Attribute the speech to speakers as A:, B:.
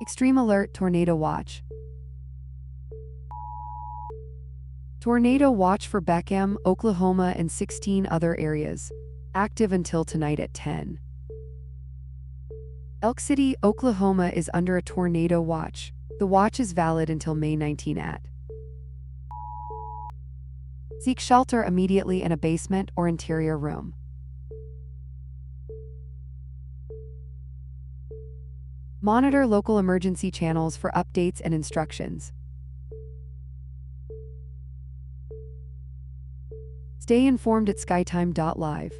A: Extreme Alert Tornado Watch. Tornado watch for Beckham, Oklahoma and 16 other areas. Active until tonight at 10. Elk City, Oklahoma is under a tornado watch. The watch is valid until May 19 at. Seek shelter immediately in a basement or interior room. Monitor local emergency channels for updates and instructions. Stay informed at skytime.live.